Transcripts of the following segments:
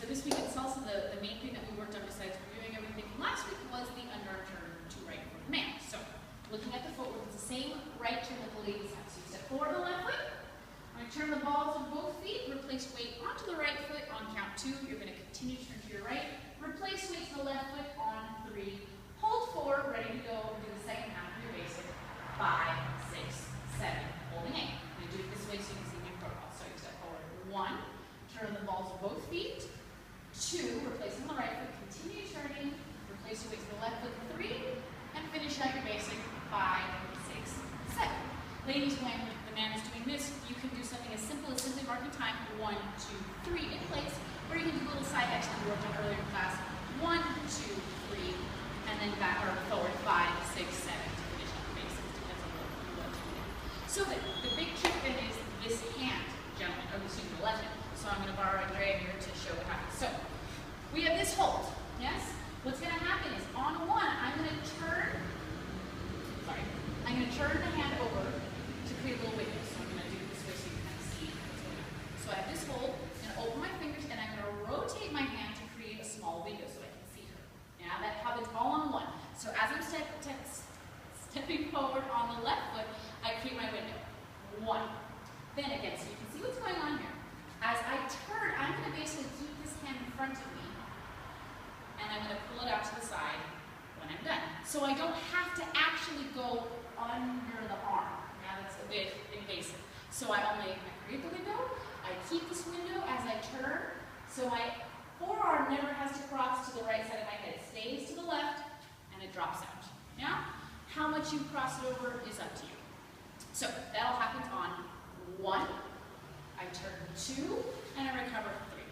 this week in salsa, the main thing that we worked on besides reviewing everything from last week was the underarm turn to right for the man. So looking at the footwork, it's the same right turn that the ladies have. So you step forward on the left foot. I'm going to turn the balls of both feet, replace weight onto the right foot on count 2. You're going to continue to turn to your right, replace weight to the left foot on 3. Hold 4, ready to go, and do the second half of your basic. 5, 6, 7, holding 8. I'm going to do it this way so you can see my profile. So you step forward 1, turn the balls of both feet. 2, replacing the right foot, continue turning, replace your weight to the left foot 3, and finish out your basic 5, 6, 7. Ladies, when the man is doing this, you can do something as simple as simply marking time 1, 2, 3 in place, or you can do a little side action we worked on earlier in class 1, 2, 3, and then back or forward 5, 6, 7 to finish up the basics. Depends on what you want to do. So the big trick then is this hand, gentlemen, or excuse me, the left hand. So I'm going to borrow Andrea here to show what happens. So we have this hold. Yes? What's going to happen is on 1, I'm going to turn the hand over to create a little window. So I'm going to do it this way so you can kind of see what's going on. So I have this hold, I'm going to open my fingers, and I'm going to rotate my hand to create a small window so I can see her. Yeah, that happens all on 1. So as I'm stepping forward on the left foot, I create my window. 1. Then again, so you can see what's going on here. As I turn, I'm going to basically keep this hand in front of me, and I'm going to pull it out to the side when I'm done. So I don't have to actually go under the arm. Yeah, that's a bit invasive. So I create the window, I keep this window as I turn, so my forearm never has to cross to the right side of my head. It stays to the left, and it drops out. Yeah? How much you cross it over is up to you. So that all happens on 1, I turn 2, and I recover 3.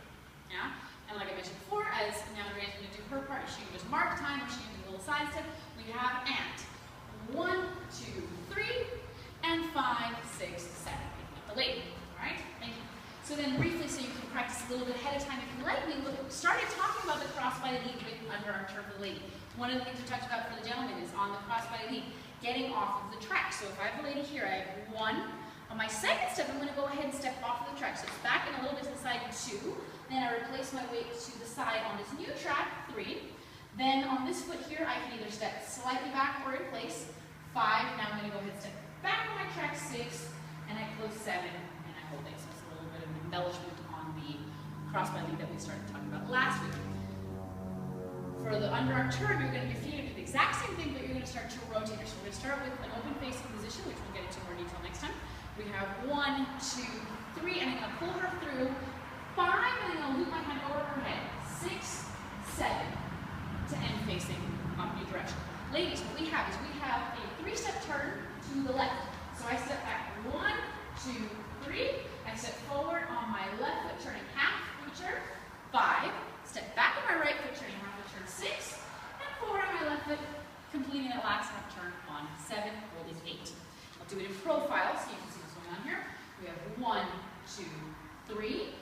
Yeah? And like I mentioned before, as now Andrea's going to do her part, she can just mark time, or she can do a little side step. We have and 1, 2, 3, and 5, 6, 7. Picking up the lady. Alright? Thank you. So then briefly, so you can practice a little bit ahead of time if you like, we started talking about the cross body lead with underarm turn for the lady. One of the things we talked about for the gentleman is on the cross body lead, getting off of the track. So if I have a lady here, I have 1. On my second step, I'm going to go ahead and step off of the track. So it's back and a little bit to the side, 2. Then I replace my weight to the side on this new track, 3. Then on this foot here, I can either step slightly back or in place, 5. Now I'm going to go ahead and step back on my track, 6. And I close 7, and I hold 8. So it's a little bit of an embellishment on the crossbody that we started talking about last week. For the underarm turn, you're going to do the exact same thing, but you're going to start to rotate. So we're going to start with an open facing position, which we'll get into more detail next time. We have 1, 2, 3, and I'm going to pull her through. 5, and I'm going to loop my hand over her head. 6, 7, to end facing opposite direction. Ladies, what we have is we have a 3-step turn to the left. So I step back 1, 2, 3. I step forward on my left foot, turning half, return. 5. Step back on my right foot, turning half, return. 6. And forward on my left foot, completing that last half turn on 7, holding 8. I'll do it in profile so you can see what's going on here. We have 1, 2, 3.